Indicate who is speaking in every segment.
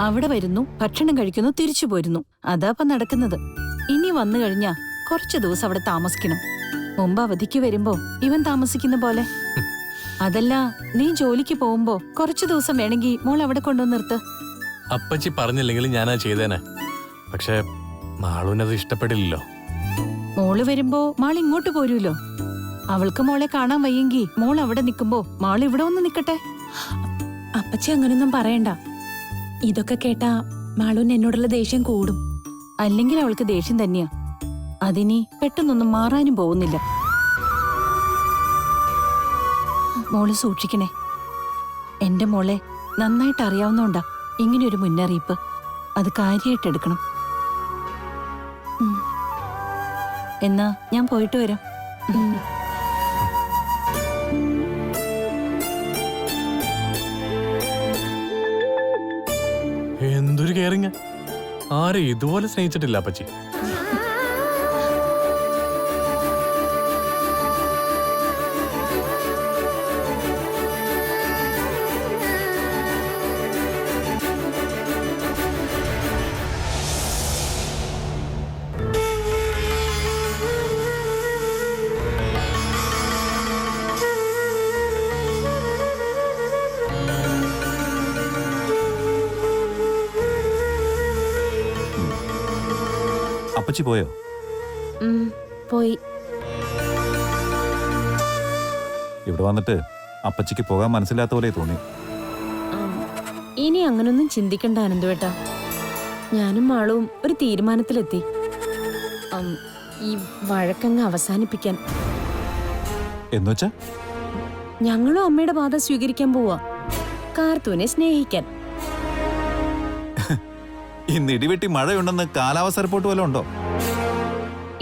Speaker 1: അവിടെ വരുന്നു, ഭക്ഷണം കഴിക്കുന്നു, തിരിച്ചു പോരുന്നു. അതാ നടക്കുന്നത്. ഇനി വന്നു കഴിഞ്ഞാ കുറച്ചു ദിവസം അവിടെ താമസിക്കണം. മുമ്പ് അവധിക്ക് വരുമ്പോ ഇവൻ താമസിക്കുന്ന പോലെ. അതല്ല, നീ ജോലിക്ക് പോകുമ്പോ കുറച്ചു ദിവസം വേണമെങ്കിൽ മോൾ അവിടെ കൊണ്ടുവന്ന് നിർത്ത്.
Speaker 2: അപ്പച്ചി പറഞ്ഞില്ലെങ്കിൽ ഞാനാ ചെയ്തേനെ. പക്ഷെ മാളൂനത് ഇഷ്ടപ്പെടില്ലല്ലോ.
Speaker 1: മോള് വരുമ്പോ മാൾ ഇങ്ങോട്ട് പോരൂലോ. അവൾക്ക് മോളെ കാണാൻ വയ്യെങ്കി മോൾ അവിടെ നിക്കുമ്പോ മാൾ ഇവിടെ ഒന്ന് നിക്കട്ടെ.
Speaker 3: അപ്പച്ചി അങ്ങനൊന്നും പറയണ്ട. ഇതൊക്കെ കേട്ടാ മാളൂന് എന്നോടുള്ള ദേഷ്യം കൂടും.
Speaker 1: അല്ലെങ്കിൽ അവൾക്ക് ദേഷ്യം തന്നെയാ. അതിനി പെട്ടെന്നൊന്നും മാറാനും പോകുന്നില്ല. മോള് സൂക്ഷിക്കണേ. എന്റെ മോളെ നന്നായിട്ട് അറിയാവുന്നോണ്ടാ ഇങ്ങനെയൊരു മുന്നറിയിപ്പ്. അത് കാര്യമായിട്ടെടുക്കണം. എന്നാ ഞാൻ പോയിട്ട് വരാം.
Speaker 2: എന്തൊരു കെയറിങ്! ആരെ ഇതുപോലെ സ്നേഹിച്ചിട്ടില്ല അപ്പച്ചി.
Speaker 4: അപ്പച്ചി പോയോ?
Speaker 3: പോയി.
Speaker 4: ഇവിടെ വന്നിട്ട് അപ്പച്ചിക്ക് പോകാൻ മനസ്സിലാത്ത പോലെ തോന്നി.
Speaker 3: ഇനി അങ്ങനൊന്നും ചിന്തിക്കണ്ട അനന്തുവേട്ടാ. ഞാനും മാളും ഒരു തീരുമാനത്തിലെത്തി. ഈ വഴക്കങ്ങ് അവസാനിപ്പിക്കാൻ.
Speaker 4: എന്നുവെച്ചാ?
Speaker 3: ഞങ്ങളും അമ്മയുടെ പാത സ്വീകരിക്കാൻ പോവാ. കാർത്തൂനെ സ്നേഹിക്കാൻ.
Speaker 4: ഇന്ന് ഇടിവെട്ടി മഴയുണ്ടെന്ന് കാലാവസ്ഥ റിപ്പോർട്ട് വല്ലതും ഉണ്ടോ?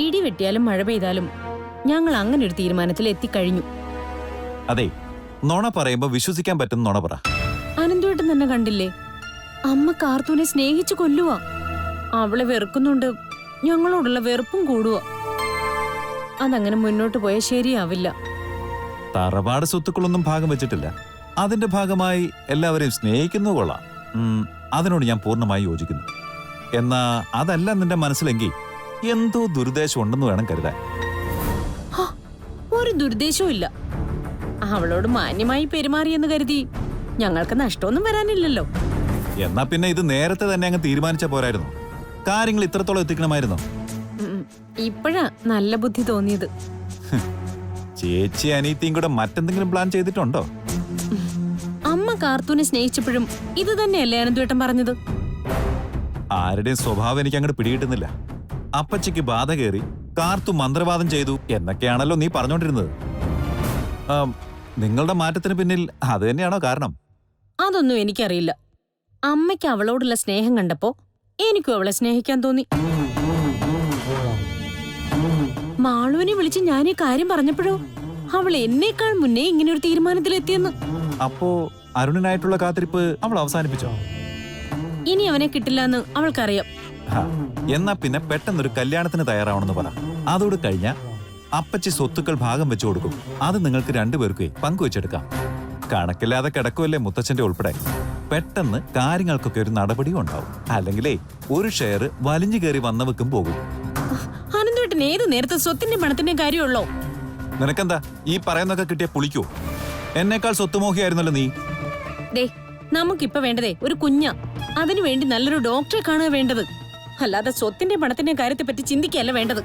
Speaker 3: ഇടിവെട്ടിയാലും മഴ പെയ്താലും ഞങ്ങൾ അങ്ങനെ ഒരു തീരുമാനത്തിൽ എത്തിക്കഴിഞ്ഞു.
Speaker 4: അതെ, നുണ പറയുമ്പോ വിശ്വസിക്കാൻ പറ്റുന്ന നുണ പറ.
Speaker 3: അനന്തുവേട്ടൻ തന്നെ കണ്ടില്ലേ, അമ്മ കാർത്തൂനെ സ്നേഹിച്ചു കൊല്ലുവാ. അവളെ വെറുക്കുന്നുണ്ട്. ഞങ്ങളോടുള്ള വെറുപ്പും കൂടുക. അതങ്ങനെ മുന്നോട്ട് പോയാൽ ശരിയാവില്ല.
Speaker 4: തറവാട് സ്വത്തുക്കളൊന്നും ഭാഗം വെച്ചിട്ടില്ല. അതിന്റെ ഭാഗമായി എല്ലാവരെയും സ്നേഹിക്കുന്നത് കൊള്ളാം. അതിനോട് ഞാൻ പൂർണ്ണമായി യോജിക്കുന്നു. എന്നാ അതല്ല നിന്റെ മനസ്സിലെങ്കിൽ എന്തോ ദുരുദ്ദേശം ഉണ്ടെന്ന് വേണം കരുതാൻ.
Speaker 3: ഒരു ദുരുദ്ദേശവും ഇല്ല. അവളോട് മാന്യമായി പെരുമാറിയെന്ന് കരുതി ഞങ്ങൾക്ക് നഷ്ടമൊന്നും വരാനില്ലല്ലോ.
Speaker 4: എന്നാ പിന്നെ ഇത് നേരത്തെ തന്നെ അങ്ങ് തീരുമാനിച്ച പോരായിരുന്നു? കാര്യങ്ങൾ ഇത്രത്തോളം എത്തിക്കണമായിരുന്നോ?
Speaker 3: ഇപ്പോഴാ നല്ല ബുദ്ധി തോന്നിയത്.
Speaker 4: ചേച്ചി അനീത്തിയും കൂടെ മറ്റെന്തെങ്കിലും പ്ലാൻ ചെയ്തിട്ടുണ്ടോ?
Speaker 3: അമ്മ കാർത്തൂനെ സ്നേഹിച്ചപ്പോഴും ഇത് തന്നെയല്ലേ അനന്തുവേട്ടൻ പറഞ്ഞത്?
Speaker 4: ആരുടെയും സ്വഭാവം എനിക്ക് അങ്ങോട്ട് പിടികിട്ടുന്നില്ല. അപ്പച്ചിക്ക് ബാധ കയറി കാർത്തു മന്ത്രവാദം ചെയ്തു എന്നൊക്കെയാണല്ലോ നീ പറഞ്ഞോണ്ടിരുന്നത്. നിങ്ങളുടെ മാറ്റത്തിന് പിന്നിൽ അത് തന്നെയാണോ കാരണം?
Speaker 3: അതൊന്നും എനിക്കറിയില്ല. അമ്മയ്ക്ക് അവളോടുള്ള സ്നേഹം കണ്ടപ്പോ എനിക്കും അവളെ സ്നേഹിക്കാൻ തോന്നി. മാളുവിനെ വിളിച്ച് ഞാൻ ഈ കാര്യം പറഞ്ഞപ്പോഴോ അവൾ എന്നേക്കാൾ മുന്നേ ഇങ്ങനെ ഒരു തീരുമാനത്തിലെത്തിയെന്ന്.
Speaker 4: അപ്പോ അരുണിനായിട്ടുള്ള കാത്തിരിപ്പ് അവൾ അവസാനിപ്പിച്ചോ?
Speaker 3: ഇനി അവനെ കിട്ടില്ലെന്ന് അവൾക്കറിയാം.
Speaker 4: എന്നാ പിന്നെ പെട്ടെന്നൊരു കല്യാണത്തിന് തയ്യാറാവണമെന്ന് പറ. അതോട് കഴിഞ്ഞ അപ്പച്ചി സ്വത്തുക്കൾ ഭാഗം വെച്ചു കൊടുക്കും. അത് നിങ്ങൾക്ക് രണ്ടുപേർക്ക് പങ്കുവെച്ചെടുക്കാം. കണക്കില്ലാതെ കിടക്കുമല്ലേ മുത്തച്ഛന്റെ ഉൾപ്പെടെ. പെട്ടെന്ന് കാര്യങ്ങൾക്കൊക്കെ ഒരു നടപടിയും ഉണ്ടാവും. അല്ലെങ്കിലേ ഒരു ഷെയർ വലിഞ്ഞു കയറി വന്നവെക്കും പോകും.
Speaker 3: അനന്തുവേട്ടൻ ഏത് നേരത്തെ സ്വത്തിന്റെ പണത്തിന്റെ കാര്യമുള്ളോ?
Speaker 4: നിനക്കെന്താ ഈ പറയുന്നൊക്കെ കിട്ടിയ പുളിക്കോ? എന്നേക്കാൾ സ്വത്തുമോഹിയായിരുന്നല്ലോ നീ.
Speaker 3: നമുക്കിപ്പോ വേണ്ടതേ ഒരു കുഞ്ഞ. അതിനുവേണ്ടി നല്ലൊരു ഡോക്ടറെ കാണുക വേണ്ടത്. അല്ലാതെ സ്വത്തിന്റെ പണത്തിന്റെ കാര്യത്തെ പറ്റി ചിന്തിക്കല്ല വേണ്ടത്.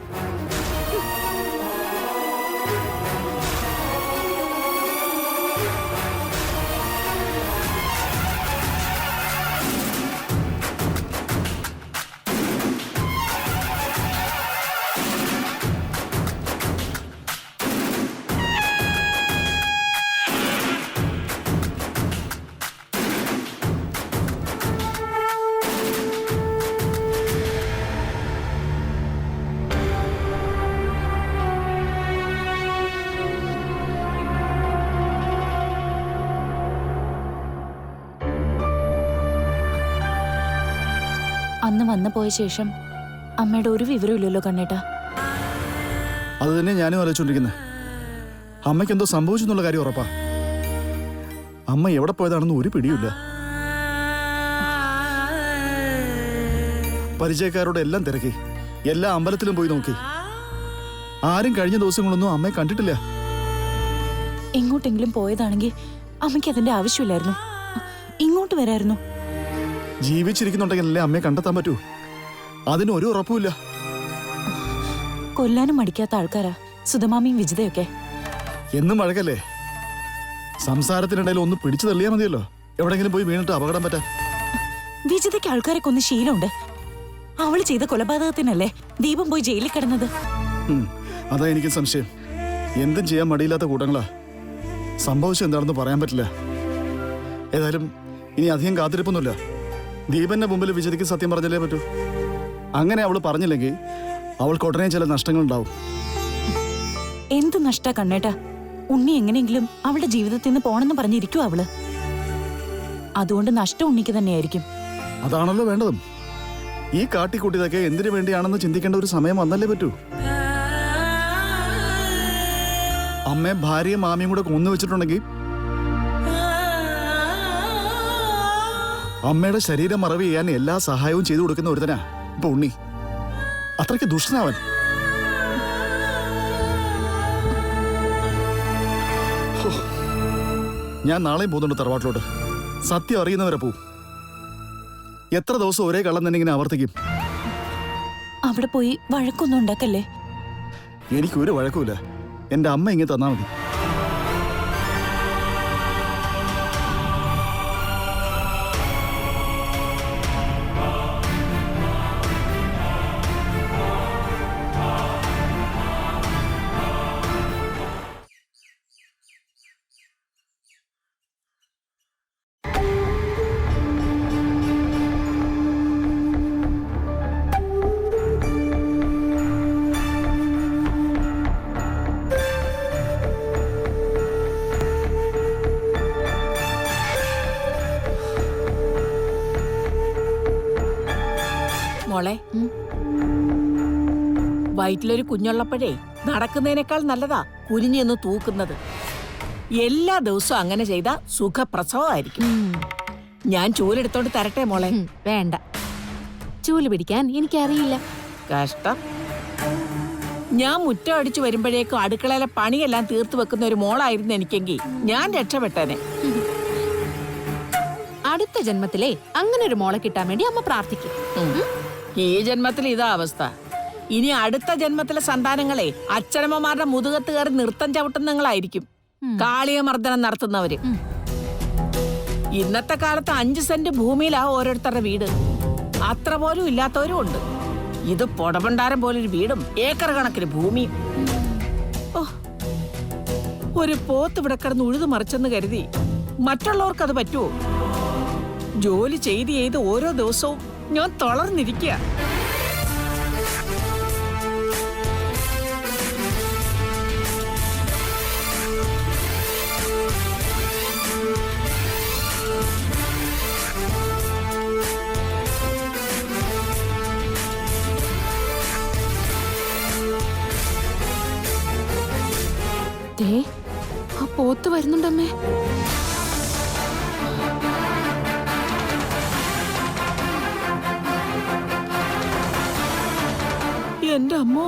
Speaker 5: അന്ന് വന്നു പോയ ശേഷം അമ്മയുടെ ഒരു വിവരമില്ലല്ലോ കണ്ണേട്ടാ.
Speaker 6: അത് തന്നെ ഞാനും ആലോചിച്ചോണ്ടിരിക്കുന്നത്. അമ്മയ്ക്ക് എന്തോ സംഭവിച്ചു എന്നുള്ള കാര്യം ഉറപ്പാ. അമ്മ എവിടെ പോയതാണെന്ന് ഒരു പിടിയില്ല. പരിചയക്കാരോട് എല്ലാം തിരക്കി, എല്ലാ അമ്പലത്തിലും പോയി നോക്കി. ആരും കഴിഞ്ഞ ദിവസങ്ങളൊന്നും അമ്മയെ കണ്ടിട്ടില്ല.
Speaker 5: എങ്ങോട്ടെങ്കിലും പോയതാണെങ്കിൽ അമ്മയ്ക്ക് അതിന്റെ ആവശ്യമില്ലായിരുന്നു. ഇങ്ങോട്ട് വരായിരുന്നു.
Speaker 6: ജീവിച്ചിരിക്കുന്നുണ്ടെങ്കിലല്ലേ അമ്മയെ കണ്ടെത്താൻ പറ്റൂ. അതിന് ഒരു ഉറപ്പുമില്ല.
Speaker 5: കൊല്ലാനും മടിക്കാത്ത ആൾക്കാരാ സുധമാമിയും വിജിതയൊക്കെ.
Speaker 6: എന്നും വഴക്കല്ലേ. സംസാരത്തിനിടയിൽ ഒന്ന് പിടിച്ചു തള്ളിയാൽ മതിയല്ലോ, എവിടെങ്കിലും പോയി വീണിട്ട് അപകടം പറ്റാൻ.
Speaker 5: വിജിതയ്ക്ക് ആൾക്കാരെ കൊന്ന് ശീലമുണ്ട്. അവള് ചെയ്ത കൊലപാതകത്തിനല്ലേ ദീപം പോയി ജയിലിൽ കിടന്നത്.
Speaker 6: അതാ എനിക്ക് സംശയം. എന്തും ചെയ്യാൻ മടിയില്ലാത്ത കൂട്ടങ്ങളാ. സംഭവിച്ചത് എന്താണെന്ന് പറയാൻ പറ്റില്ല. ഏതായാലും ഇനി അധികം കാത്തിരിപ്പൊന്നുമില്ല. ദീപന്റെ മുമ്പിൽ വിജയക്ക് സത്യം പറഞ്ഞല്ലേ പറ്റൂ. അങ്ങനെ അവള് പറഞ്ഞില്ലെങ്കിൽ അവൾക്ക് ഉടനെ ചില നഷ്ടങ്ങളുണ്ടാവും.
Speaker 5: എന്ത് നഷ്ട കണ്ണേട്ടാ. ഉണ്ണി എങ്ങനെയെങ്കിലും അവളുടെ ജീവിതത്തിൽ നിന്ന് പോണെന്ന് പറഞ്ഞിരിക്കും അവള്. അതുകൊണ്ട് നഷ്ടം ഉണ്ണിക്ക് തന്നെയായിരിക്കും.
Speaker 6: അതാണല്ലോ വേണ്ടതും. ഈ കാട്ടിക്കൂട്ടിയതൊക്കെ എന്തിനു വേണ്ടിയാണെന്ന് ചിന്തിക്കേണ്ട ഒരു സമയം വന്നല്ലേ പറ്റൂ. അമ്മയെ ഭാര്യയും മാമിയും കൂടെ കൊന്നു വെച്ചിട്ടുണ്ടെങ്കിൽ അമ്മയുടെ ശരീരം മറവ് ചെയ്യാൻ എല്ലാ സഹായവും ചെയ്തു കൊടുക്കുന്ന ഒരുത്തനാ ഇപ്പൊ ഉണ്ണി. അത്രയ്ക്ക് ദുഷ്ടനാവൻ. ഞാൻ നാളെയും പോകുന്നുണ്ട് തറവാട്ടിലോട്ട്. സത്യം അറിയുന്നവരെ പോവും. എത്ര ദിവസം ഒരേ കള്ളം തന്നെ ഇങ്ങനെ ആവർത്തിക്കും?
Speaker 5: അവിടെ പോയി വഴക്കൊന്നും ഉണ്ടാക്കല്ലേ.
Speaker 6: എനിക്കൊരു വഴക്കുമില്ല. എന്റെ അമ്മ ഇങ്ങനെ തന്നാ മതി.
Speaker 7: മോളെ, വയറ്റിലൊരു കുഞ്ഞുള്ളപ്പോഴേ നടക്കുന്നതിനേക്കാൾ നല്ലതാ കുനിഞ്ഞെന്ന് തൂക്കുന്നത്. എല്ലാ ദിവസവും അങ്ങനെ ചെയ്താ സുഖപ്രസവമായിരിക്കും. ഞാൻ ചൂലെടുത്തോണ്ട് തരട്ടെ മോളെ?
Speaker 3: വേണ്ട, ചൂല് പിടിക്കാൻ എനിക്കറിയില്ല.
Speaker 7: കഷ്ടം. ഞാൻ മുറ്റം അടിച്ചു വരുമ്പോഴേക്കും അടുക്കളയിലെ പണിയെല്ലാം തീർത്തു വെക്കുന്ന ഒരു മോളായിരുന്നു എനിക്കെങ്കിൽ ഞാൻ രക്ഷപ്പെട്ടേനെ.
Speaker 3: അടുത്ത ജന്മത്തിലെ അങ്ങനെ ഒരു മോളെ കിട്ടാൻ വേണ്ടി അമ്മ പ്രാർത്ഥിക്കും.
Speaker 7: ഈ ജന്മത്തിൽ ഇതാ അവസ്ഥ. ഇനി അടുത്ത ജന്മത്തിലെ സന്താനങ്ങളെ അച്ഛനമ്മമാരുടെ മുതുകത്ത് കയറി നൃത്തം ചവിട്ടുന്നങ്ങളായിരിക്കും, കാളിയ മർദ്ദനം നടത്തുന്നവര്. ഇന്നത്തെ കാലത്ത് 5 സെന്റ് ഭൂമിയിലാ ഓരോരുത്തരുടെ വീട്. അത്ര പോലും ഇല്ലാത്തവരും ഉണ്ട്. ഇത് പൊടപണ്ടാരം പോലൊരു വീടും ഏക്കർ കണക്കിന് ഭൂമിയും. ഓ, ഒരു പോത്ത് ഇവിടെ കിടന്ന് ഉഴുതു മറിച്ചെന്ന് കരുതി മറ്റുള്ളവർക്ക് അത് പറ്റുമോ? ജോലി ചെയ്ത് ഓരോ ദിവസവും ഞാൻ തളർന്നിരിക്കുക.
Speaker 3: ആ പോത്ത് വരുന്നുണ്ടമ്മേ.
Speaker 7: എന്റെ അമ്മോ,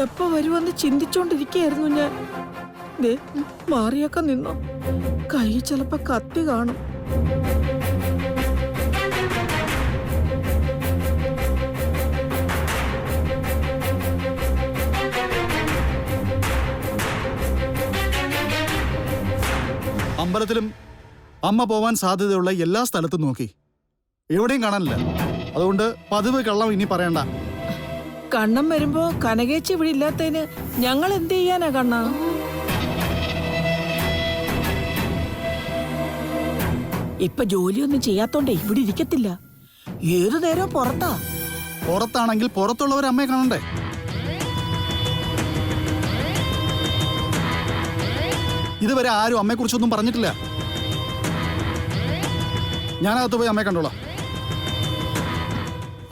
Speaker 7: എപ്പോ വരുമെന്ന് ചിന്തിച്ചോണ്ടിരിക്കയായിരുന്നു ഞാൻ. ദേ മാറിയൊക്കെ നിന്നു. കൈ ചിലപ്പോ കത്തി കാണും.
Speaker 6: അമ്പലത്തിലും അമ്മ പോവാൻ സാധ്യതയുള്ള എല്ലാ സ്ഥലത്തും നോക്കി, എവിടെയും കാണാനില്ല. അതുകൊണ്ട് പതിവ് കള്ളം ഇനി പറയണ്ട.
Speaker 7: കണ്ണം വരുമ്പോ കനകേച്ചി ഇവിടെ ഇല്ലാത്തതിന് ഞങ്ങൾ എന്ത് ചെയ്യാനാ കണ്ണ? ഇപ്പൊ ജോലിയൊന്നും ചെയ്യാത്തോണ്ടേ ഇവിടെ ഇരിക്കത്തില്ല. ഏതു നേരവും പുറത്താ.
Speaker 6: പുറത്താണെങ്കിൽ പുറത്തുള്ളവർ അമ്മയെ കാണണ്ടേ? ഇതുവരെ ആരും അമ്മയെക്കുറിച്ചൊന്നും പറഞ്ഞിട്ടില്ല. ഞാനകത്ത് പോയി അമ്മയെ കണ്ടോളാം.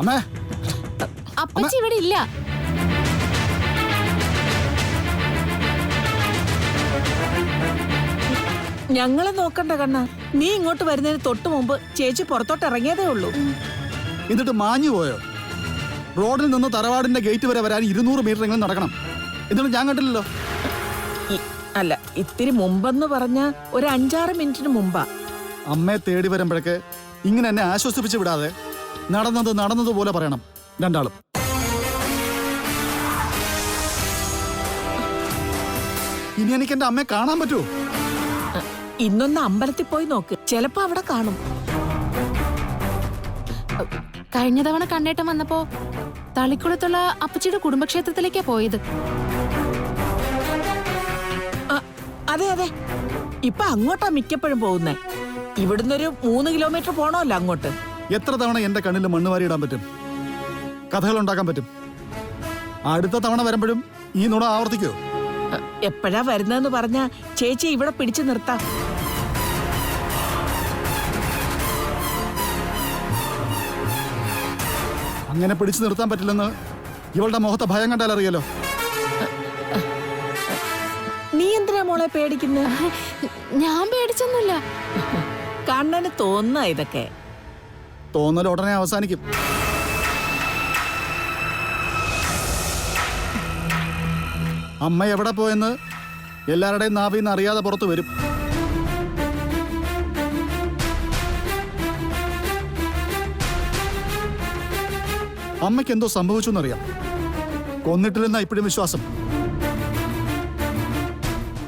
Speaker 6: അമ്മേ,
Speaker 3: അപ്പച്ചി ഇവിടെ ഇല്ല.
Speaker 7: ഞങ്ങളെ നോക്കണ്ട കണ്ണ, നീ ഇങ്ങോട്ട് വരുന്നതിന് തൊട്ടു മുമ്പ് ചേച്ചി പുറത്തോട്ട് ഇറങ്ങിയതേ ഉള്ളൂ.
Speaker 6: എന്നിട്ട് മാഞ്ഞു പോയോ? റോഡിൽ നിന്ന് തറവാടിന്റെ ഗേറ്റ് വരെ വരാൻ 200 മീറ്റർ എങ്കിലും നടക്കണം. എന്നിട്ട് ഞാൻ കണ്ടില്ലല്ലോ.
Speaker 7: അല്ല, ഇത്തിരി മുമ്പെന്ന് പറഞ്ഞ ഒരു 5-6 മിനിറ്റിന് മുമ്പാ.
Speaker 6: അമ്മയെ തേടി വരുമ്പോഴേക്ക് ഇങ്ങനെ എന്നെ ആശ്വസിപ്പിച്ച് വിടാതെ നടന്നതുപോലെ പറയണം രണ്ടാളും. ഇനി എനിക്ക് എന്റെ അമ്മയെ കാണാൻ പറ്റുമോ?
Speaker 7: ഇന്നൊന്ന് അമ്പലത്തിൽ പോയി നോക്ക്, ചിലപ്പോ അവിടെ കാണും.
Speaker 8: കഴിഞ്ഞ തവണ കണ്ണേട്ടം വന്നപ്പോ തളിക്കുളത്തുള്ള അപ്പച്ചിയുടെ കുടുംബക്ഷേത്രത്തിലേക്കാ പോയത്.
Speaker 7: അതെ അതെ, ഇപ്പൊ അങ്ങോട്ടാ മിക്കപ്പോഴും പോകുന്നേ. ഇവിടുന്നൊരു 3 കിലോമീറ്റർ പോണമല്ലോ അങ്ങോട്ട്.
Speaker 6: എത്ര തവണ എന്റെ കണ്ണിൽ മണ്ണ് വാരി ഇടാൻ പറ്റും? കഥകൾ ഉണ്ടാക്കാൻ പറ്റും. അടുത്ത തവണ വരുമ്പോഴും ഈ നുണ ആവർത്തിക്കോ?
Speaker 7: എപ്പോഴാ വരുന്നതെന്ന് പറഞ്ഞ ചേച്ചി ഇവിടെ പിടിച്ചു നിർത്താം.
Speaker 6: അങ്ങനെ പിടിച്ചു നിർത്താൻ പറ്റില്ലെന്ന് ഇവളുടെ മുഖത്തെ ഭയം കണ്ടാൽ അറിയാലോ.
Speaker 7: നീ എന്തിനാ മോളെ പേടിക്കുന്നത്?
Speaker 8: ഞാൻ പേടിച്ചൊന്നുമില്ല.
Speaker 7: കണ്ണന് തോന്നുന്ന ഇതൊക്കെ.
Speaker 6: തോന്നൽ ഉടനെ അവസാനിക്കും. അമ്മ എവിടെ പോയെന്ന് എല്ലാവരുടെയും നാവിൽ നിന്ന് അറിയാതെ പുറത്തു വരും. അമ്മയ്ക്ക് എന്തോ സംഭവിച്ചു എന്നറിയാം. കൊന്നിട്ടില്ലെന്നാ ഇപ്പോഴും വിശ്വാസം.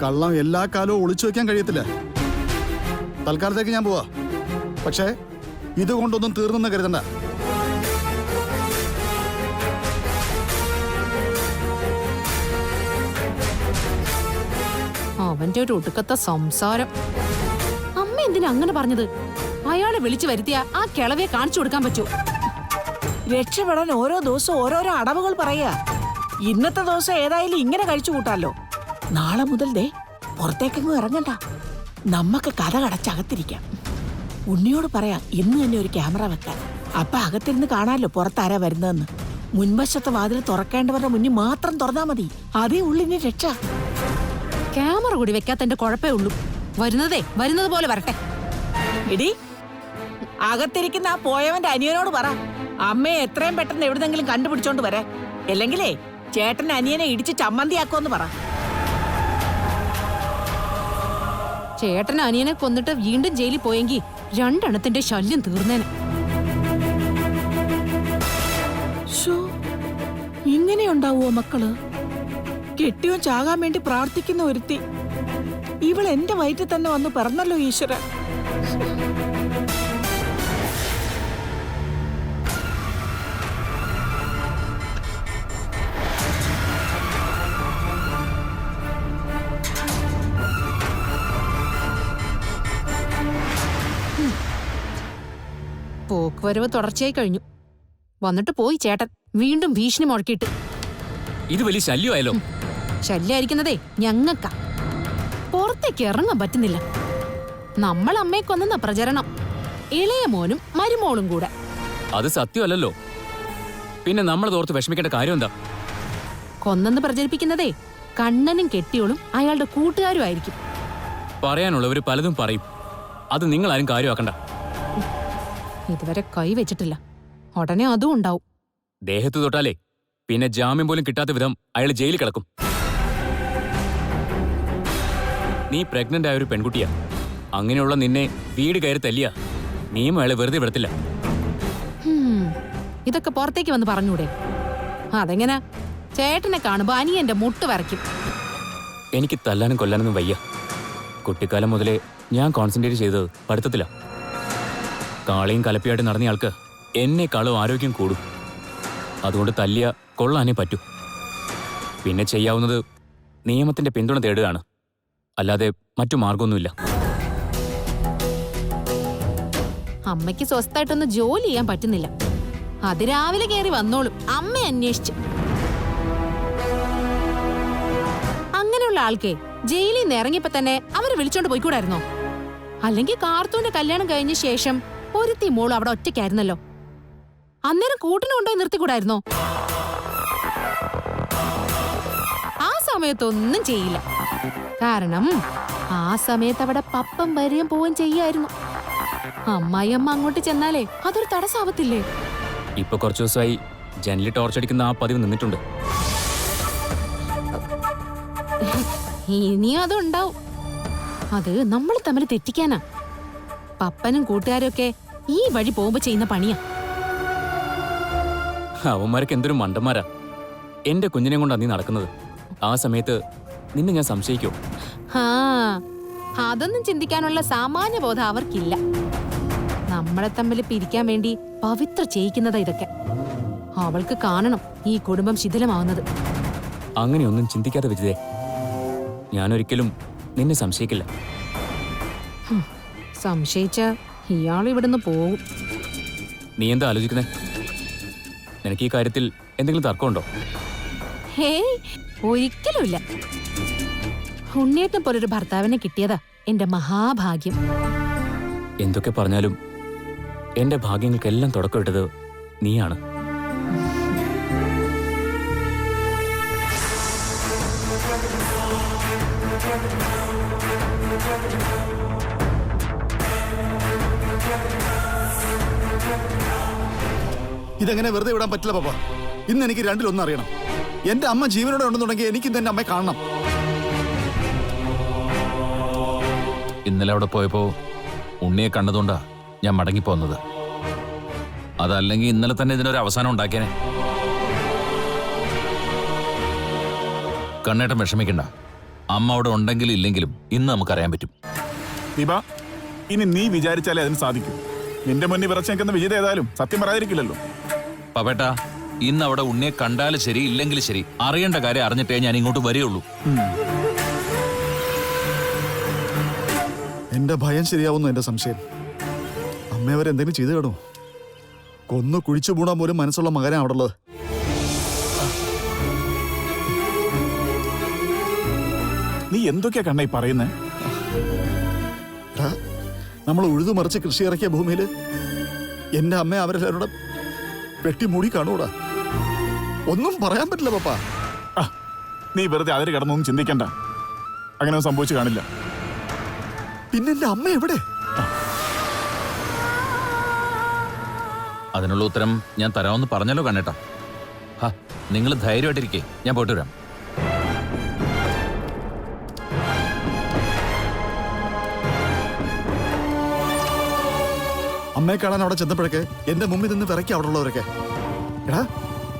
Speaker 6: കള്ളം എല്ലാ കാലവും ഒളിച്ചു വെക്കാൻ കഴിയത്തില്ല. തൽക്കാലത്തേക്ക് ഞാൻ പോവാ. പക്ഷേ ഇതുകൊണ്ടൊന്നും തീർന്നെന്ന് കരുതണ്ട.
Speaker 8: അവന്റെ ഒരു ഒടുക്കത്തെ സംസാരം. അമ്മ എന്തിനാ അങ്ങനെ പറഞ്ഞത്? അയാളെ വിളിച്ചു വരുത്തിയ ആ കിളവിയെ കാണിച്ചു കൊടുക്കാൻ പറ്റൂ.
Speaker 7: രക്ഷപ്പെടാൻ ഓരോ ദിവസവും ഓരോരോ അടവുകൾ പറയാ. ഇന്നത്തെ ദിവസം ഏതായാലും ഇങ്ങനെ കഴിച്ചു കൂട്ടാലോ. നാളെ മുതൽ ദേ പുറത്തേക്കെങ്ങും ഇറങ്ങണ്ട. നമ്മക്ക് കഥ കടച്ചകത്തിരിക്കാം. ഉണ്ണിയോട് പറയാം ഇന്ന് തന്നെ ഒരു ക്യാമറ വെക്കാൻ. അപ്പൊ അകത്തിരുന്ന് കാണാമല്ലോ പുറത്താരാ വരുന്നതെന്ന്. മുൻവശത്തെ വാതിൽ തുറക്കേണ്ടവരുടെ മുന്നിൽ മാത്രം തുറന്നാ മതി. അതേ ഉള്ളിന് രക്ഷ.
Speaker 8: ക്യാമറ കൂടി വെക്കാത്തന്റെ കുഴപ്പമേ ഉള്ളൂ. വരുന്നത് പോലെ വരട്ടെ.
Speaker 7: എടി, അകത്തിരിക്കുന്ന ആ പോയവന്റെ അനിയനോട് പറ അമ്മയെ എത്രയും പെട്ടെന്ന് എവിടെന്നെങ്കിലും കണ്ടുപിടിച്ചോണ്ട് വരാൻ. അല്ലെങ്കിലേ ചേട്ടൻ അനിയനെ ഇടിച്ച് ചമ്മന്തിയാക്കുമെന്ന് പറ.
Speaker 8: ചേട്ടൻ അനിയനെ കൊന്നിട്ട് വീണ്ടും ജയിലിൽ പോയെങ്കിൽ 2 എണ്ണത്തിന്റെ ശല്യം തീർന്നേനെ.
Speaker 7: ഇങ്ങനെയുണ്ടാവോ മക്കള്? കെട്ടിയോ ചാകാൻ വേണ്ടി പ്രാർത്ഥിക്കുന്ന ഒരുത്തി ഇവൾ എന്റെ വയറ്റിൽ തന്നെ വന്ന് പിറന്നല്ലോ ഈശ്വര.
Speaker 8: പോക്കുവരവ് തുടർച്ചയായി കഴിഞ്ഞു. വന്നിട്ട് പോയി ചേട്ടൻ വീണ്ടും ഭീഷണി മുഴക്കിയിട്ട്.
Speaker 9: ഇത് വലിയ ശല്യമായല്ലോ.
Speaker 8: ശല്യായിരിക്കുന്നതേ ഞങ്ങൾക്കാ. പുറത്തേക്ക് ഇറങ്ങാൻ പറ്റുന്നില്ല. നമ്മൾ അമ്മയെ കൊന്നെന്ന പ്രചരണം. ഇളയ മോനും മരുമോളും കൂടെ.
Speaker 9: അത് സത്യമല്ലല്ലോ. പിന്നെ നമ്മൾ തോർത്ത് വിഷമിക്കേണ്ട കാര്യം എന്താ?
Speaker 8: കൊന്നെന്ന് പ്രചരിപ്പിക്കുന്നതേ കണ്ണനും കെട്ടിയോളും അയാളുടെ കൂട്ടുകാരും ആയിരിക്കും.
Speaker 9: പറയാനുള്ളവര് പലതും പറയും. അത് നിങ്ങൾ ആരും കാര്യമാക്കണ്ട.
Speaker 8: ഇതുവരെ കൈ വെച്ചിട്ടില്ല. ഉടനെ അതും ഉണ്ടാവും.
Speaker 9: ദേഹത്ത് തൊട്ടാലേ പിന്നെ ജാമ്യം പോലും കിട്ടാത്ത വിധം അയാൾ ജയിലിൽ കിടക്കും. നീ പ്രഗ്നന്റ് ആയ ഒരു പെൺകുട്ടിയാ. അങ്ങനെയുള്ള നിന്നെ വീട് കയറി തല്ലിയ നീയും അയാളെ വെറുതെ വിടത്തില്ല.
Speaker 8: ഇതൊക്കെ പുറത്തേക്ക് വന്ന് പറഞ്ഞൂടെ? അതെങ്ങനെ? ചേട്ടനെ കാണുമ്പോ അനിയന്റെ മുട്ട് വരയ്ക്കും.
Speaker 9: എനിക്ക് തല്ലാനും കൊല്ലാനൊന്നും വയ്യ. കുട്ടിക്കാലം മുതലേ ഞാൻ കോൺസെൻട്രേറ്റ് ചെയ്തത് പഠിത്തത്തിലാ. കാളയും കലപ്പിയായിട്ട് നടന്നയാൾക്ക് എന്നെക്കാളും ആരോഗ്യം കൂടും. അതുകൊണ്ട് തല്ലിയ കൊള്ളാനേ പറ്റൂ. പിന്നെ ചെയ്യാവുന്നത് നിയമത്തിന്റെ പിന്തുണ തേടുകയാണ്. അല്ലാതെ മറ്റു മാർഗമൊന്നുമില്ല.
Speaker 8: അമ്മയ്ക്ക് സ്വസ്ഥായിട്ടൊന്ന് ജോലി ചെയ്യാൻ പറ്റുന്നില്ല. അതിരാവിലെ കയറി വന്നോളും അമ്മ അന്വേഷിച്ച്. അങ്ങനെയുള്ള ആൾക്കേ ജയിലിൽ നിന്ന് ഇറങ്ങിയപ്പോ തന്നെ അവരെ വിളിച്ചോണ്ട് പോയിക്കൂടായിരുന്നോ? അല്ലെങ്കിൽ കാർത്തൂന്റെ കല്യാണം കഴിഞ്ഞ ശേഷം ഒരുത്തി മോളും അവിടെ ഒറ്റയ്ക്കായിരുന്നല്ലോ. അന്നേരം കൂട്ടിന് കൊണ്ടുപോയി നിർത്തിക്കൂടായിരുന്നോ? ആ സമയത്തൊന്നും ചെയ്യില്ല. കാരണം ആ സമയത്ത് അവിടെ പപ്പം വരികയും പോവുകയും ചെയ്യായിരുന്നു. അമ്മായിയമ്മ അങ്ങോട്ട് ചെന്നാലേ അതൊരു തടസ്സാവത്തില്ലേ?
Speaker 9: ഇപ്പൊ കുറച്ചു ദിവസമായി ജനലിൽ ടോർച്ചടിക്കുന്ന ആ പതിവ് നിന്നിട്ടുണ്ട്.
Speaker 8: ഇനിയും അതുണ്ടാവും. അത് നമ്മൾ തമ്മിൽ തെറ്റിക്കാനാ. പപ്പനും കൂട്ടുകാരും ഒക്കെ ഈ വഴി പോകുമ്പോ ചെയ്യുന്ന പണിയാ.
Speaker 9: അവന്മാരൊക്കെ എന്തൊരു മണ്ടന്മാരാ. എന്റെ കുഞ്ഞിനെ കൊണ്ടാ നീ നടക്കുന്നത്. ആ സമയത്ത് നിന്നെ ഞാൻ സംശയിക്കോ?
Speaker 8: ആ അതൊന്നും ചിന്തിക്കാനുള്ള സാമാന്യ ബോധം അവർക്കില്ല. നമ്മളെ തമ്മിൽ പിരിക്കാൻ വേണ്ടി പവിത്ര ചെയ്യിക്കുന്നതാ ഇതൊക്കെ. അവൾക്ക് കാണണം ഈ കുടുംബം ശിഥിലമാവുന്നത്.
Speaker 9: അങ്ങനെയൊന്നും ചിന്തിക്കാതെ വിജിതേ, ഞാനൊരിക്കലും നിന്നെ സംശയിക്കില്ല.
Speaker 8: സംശയിച്ച ഇയാൾ ഇവിടുന്ന് പോകും.
Speaker 9: നീ എന്താ ആലോചിക്കുന്നേ? നിനക്ക് ഈ കാര്യത്തിൽ എന്തെങ്കിലും തർക്കമുണ്ടോ?
Speaker 8: ഹേയ്, ഒരിക്കലുമില്ല. ഉണ്ണിയേട്ടൻ പോലൊരു ഭർത്താവിനെ കിട്ടിയതാ എന്റെ മഹാഭാഗ്യം.
Speaker 9: എന്തൊക്കെ പറഞ്ഞാലും എന്റെ ഭാഗ്യങ്ങൾക്കെല്ലാം തുടക്കമിട്ടത് നീയാണ്.
Speaker 6: ഇതെങ്ങനെ വെറുതെ വിടാൻ പറ്റില്ല പാപ്പ. ഇന്ന് എനിക്ക് രണ്ടിലൊന്നും അറിയണം. എന്റെ അമ്മ ജീവനോടെ ഉണ്ടെന്നുണ്ടെങ്കിൽ എനിക്ക് ഇന്ന് എന്റെ അമ്മയെ കാണണം.
Speaker 10: ഇന്നലെ അവിടെ പോയപ്പോ ഉണ്ണിയെ കണ്ടതുകൊണ്ടാ ഞാൻ മടങ്ങിപ്പോന്നത്. അതല്ലെങ്കിൽ ഇന്നലെ തന്നെ ഇതിനൊരു അവസാനം ഉണ്ടാക്കിയേനെ. കണ്ണേട്ടൻ വിഷമിക്കണ്ട. അമ്മ അവിടെ ഉണ്ടെങ്കിലും ഇല്ലെങ്കിലും ഇന്ന് നമുക്കറിയാൻ പറ്റും.
Speaker 11: ദീപ, ഇനി നീ വിചാരിച്ചാലേ അതിന് സാധിക്കും. നിന്റെ മുന്നിൽ വിറച്ചു നിൽക്കുന്ന വിജിത ഏതായാലും സത്യം പറയാതിരിക്കില്ലല്ലോ.
Speaker 10: പപ്പേട്ട, ഇന്ന് അവിടെ ഉണ്ണിയെ കണ്ടാലും ശരി ഇല്ലെങ്കിലും ശരി അറിയേണ്ട കാര്യം അറിഞ്ഞിട്ടേ ഞാൻ ഇങ്ങോട്ട് വരികയുള്ളൂ.
Speaker 6: എന്റെ ഭയം ശരിയാവുന്നു എന്റെ സംശയം. അമ്മയവരെ എന്തെങ്കിലും ചെയ്തു കാണോ? കൊന്നു കുഴിച്ചു പൂണാൻ പോലും മനസ്സുള്ള മകനാ അവിടെ ഉള്ളത്.
Speaker 11: നീ എന്തൊക്കെയാ കണ്ണായി പറയുന്നേ?
Speaker 6: നമ്മൾ ഉഴുതു മറിച്ച് കൃഷി ഇറക്കിയ ഭൂമിയിൽ എന്റെ അമ്മ അവരെല്ലാവരുടെ വെട്ടി മൂടി കാണൂടാ. ഒന്നും പറയാൻ പറ്റില്ല പപ്പ.
Speaker 11: നീ വെറുതെ അതിന് കിടന്നൊന്നും ചിന്തിക്കണ്ട. അങ്ങനെ സംഭവിച്ചു കാണില്ല.
Speaker 6: പിന്നെ എന്റെ അമ്മ എവിടെ?
Speaker 10: അതിനുള്ള ഉത്തരം ഞാൻ തരാമെന്ന് പറഞ്ഞല്ലോ കണ്ണേട്ടാ. നിങ്ങൾ ധൈര്യമായിട്ടിരിക്കേ, ഞാൻ പോയിട്ട് വരാം.
Speaker 6: അമ്മയെ കാണാൻ അവിടെ ചെന്നപ്പോഴൊക്കെ എന്റെ മുമ്പിൽ നിന്ന് വിറക്കി അവിടെ ഉള്ളവരൊക്കെ. എടാ,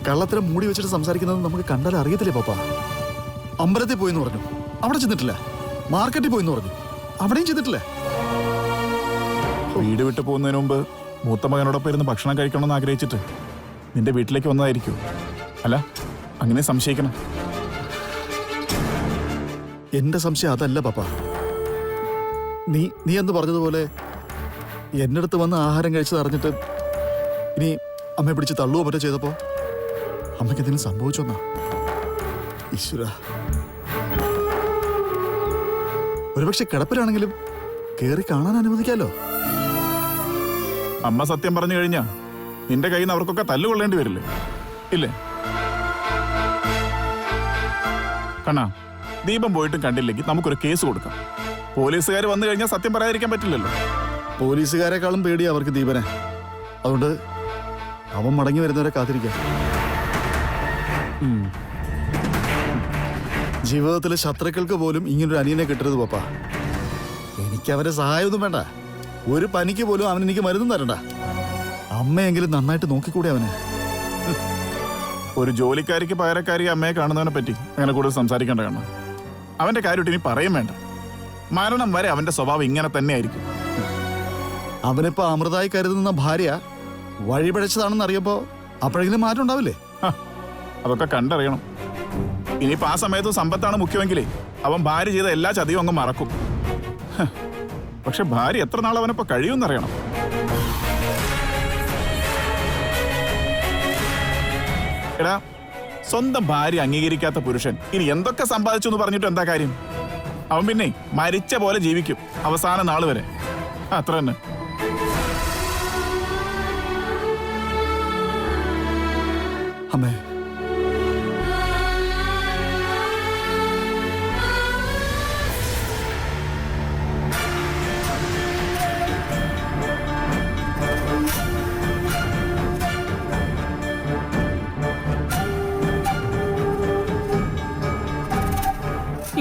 Speaker 6: കള്ളത്തരം മൂടി വെച്ചിട്ട് സംസാരിക്കുന്നത് നമുക്ക് കണ്ടാൽ അറിയത്തില്ലേ പപ്പ. അമ്പലത്തിൽ പോയിന്ന് പറഞ്ഞു, അവിടെ ചെന്നിട്ടില്ല. മാർക്കറ്റിൽ പോയിന്ന് പറഞ്ഞു, അവിടെയും ചെന്നിട്ടില്ല.
Speaker 11: വീട് വിട്ട് പോകുന്നതിന് മുമ്പ് മൂത്ത മകനോടൊപ്പം ഇരുന്ന് ഭക്ഷണം കഴിക്കണമെന്ന് ആഗ്രഹിച്ചിട്ട് നിന്റെ വീട്ടിലേക്ക് വന്നതായിരിക്കും. അല്ല, അങ്ങനെ സംശയിക്കണം.
Speaker 6: എന്റെ സംശയം അതല്ല പപ്പ. നീ എന്ന് പറഞ്ഞതുപോലെ എന്റെ അടുത്ത് വന്ന് ആഹാരം കഴിച്ചത് അറിഞ്ഞിട്ട് ഇനി അമ്മയെ പിടിച്ച് തള്ളുവോ മറ്റോ ചെയ്തപ്പോ അമ്മയ്ക്ക് എന്തെങ്കിലും സംഭവിച്ചോന്നാ? ഈശ്വര, ഒരുപക്ഷെ കിടപ്പിലാണെങ്കിലും കേറി കാണാൻ അനുവദിക്കാലോ.
Speaker 11: അമ്മ സത്യം പറഞ്ഞു കഴിഞ്ഞാ നിന്റെ കയ്യിൽ നിന്ന് അവർക്കൊക്കെ തല്ലുകൊള്ളേണ്ടി വരില്ലേ? ഇല്ലേ കണ്ണാ? ദീപം പോയിട്ടും കണ്ടില്ലെങ്കിൽ നമുക്കൊരു കേസ് കൊടുക്കാം. പോലീസുകാർ വന്നു കഴിഞ്ഞാൽ സത്യം പറയാതിരിക്കാൻ പറ്റില്ലല്ലോ.
Speaker 6: പോലീസുകാരെക്കാളും പേടിയാ അവർക്ക് ദീപനെ. അതുകൊണ്ട് അവൻ മടങ്ങി വരുന്നവരെ കാത്തിരിക്കാം. ജീവിതത്തിലെ ശത്രുക്കൾക്ക് പോലും ഇങ്ങനൊരു അനിയനെ കിട്ടരുത് പപ്പ. എനിക്ക് അവരെ സഹായമൊന്നും വേണ്ട. ഒരു പനിക്ക് പോലും അവൻ എനിക്ക് മരുന്നും തരണ്ട. അമ്മയെങ്കിലും നന്നായിട്ട് നോക്കിക്കൂടെ അവന്?
Speaker 11: ഒരു ജോലിക്കാരിക്ക് പകരക്കാരി അമ്മയെ കാണുന്നതിനെ പറ്റി അങ്ങനെ കൂടുതൽ സംസാരിക്കേണ്ട. കാണാം, അവന്റെ കാര്യമായിട്ട് ഇനി പറയും വേണ്ട. മരണം വരെ അവന്റെ സ്വഭാവം ഇങ്ങനെ തന്നെയായിരിക്കും.
Speaker 6: അവനിപ്പോ അമൃതായി കരുതുന്ന ഭാര്യ വഴിപഴച്ചതാണെന്ന് അറിയുമ്പോ അപ്പോഴെങ്കിലും മാറ്റം ഉണ്ടാവില്ലേ?
Speaker 11: അതൊക്കെ കണ്ടറിയണം. ഇനിയിപ്പോ ആ സമയത്ത് സമ്പത്താണ് മുഖ്യമെങ്കിലേ അവൻ ഭാര്യ ചെയ്ത എല്ലാ ചതിയും അങ്ങ് മറക്കും. പക്ഷെ ഭാര്യ എത്ര നാൾ അവനിപ്പോ കഴിയുമെന്നറിയണം. എടാ, സ്വന്തം ഭാര്യ അംഗീകരിക്കാത്ത പുരുഷൻ ഇനി എന്തൊക്കെ സമ്പാദിച്ചു എന്ന് പറഞ്ഞിട്ട് എന്താ കാര്യം? അവൻ പിന്നെ മരിച്ച പോലെ ജീവിക്കും അവസാന നാൾ വരെ. അത്ര തന്നെ.
Speaker 6: അമ്മേ,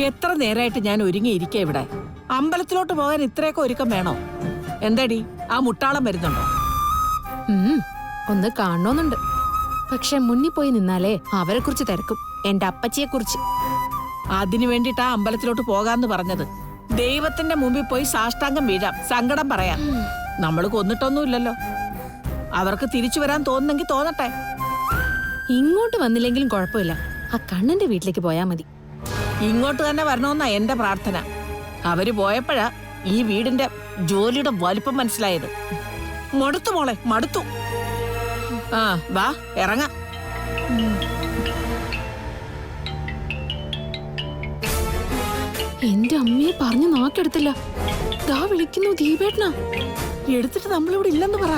Speaker 7: എത്ര നേരമായിട്ട് ഞാൻ ഒരുങ്ങിയിരിക്കുക ഇവിടെ. അമ്പലത്തിലോട്ട് പോകാൻ ഇത്രയൊക്കെ ഒരുക്കം വേണോ? എന്താടി, ആ മുട്ടാളം വരുന്നുണ്ടോ?
Speaker 8: ഒന്ന് കാണണമെന്നുണ്ട്. പക്ഷെ മുന്നിൽ പോയി നിന്നാലേ അവരെ കുറിച്ച് തിരക്കും, എന്റെ അപ്പച്ചിയെ കുറിച്ച്.
Speaker 7: അതിനു വേണ്ടിട്ടാ അമ്പലത്തിലോട്ട് പോകാന്ന് പറഞ്ഞത്. ദൈവത്തിന്റെ മുമ്പിൽ പോയി സാഷ്ടാംഗം വീഴാം, സങ്കടം പറയാം. നമ്മൾ കൊന്നിട്ടൊന്നുമില്ലല്ലോ. അവർക്ക് തിരിച്ചു വരാൻ തോന്നുന്നെങ്കിൽ തോന്നട്ടെ.
Speaker 8: ഇങ്ങോട്ട് വന്നില്ലെങ്കിലും കുഴപ്പമില്ല, ആ കണ്ണന്റെ വീട്ടിലേക്ക് പോയാ മതി.
Speaker 7: ഇങ്ങോട്ട് തന്നെ വരണമെന്നാ എന്റെ പ്രാർത്ഥന. അവര് പോയപ്പോഴാ ഈ വീടിന്റെ ജോലിയുടെ വലിപ്പം മനസ്സിലായത്. മടുത്തു മോളെ, മടുത്തു. ആ വാ, ഇറങ്ങാം.
Speaker 8: എന്റെ അമ്മയെ പറഞ്ഞു നാക്കെടുത്തില്ല. ദാ വിളിക്കുന്നു ദീപേട്ടനാ.
Speaker 7: എടുത്തിട്ട് നമ്മളിവിടെ ഇല്ലെന്ന് പറ.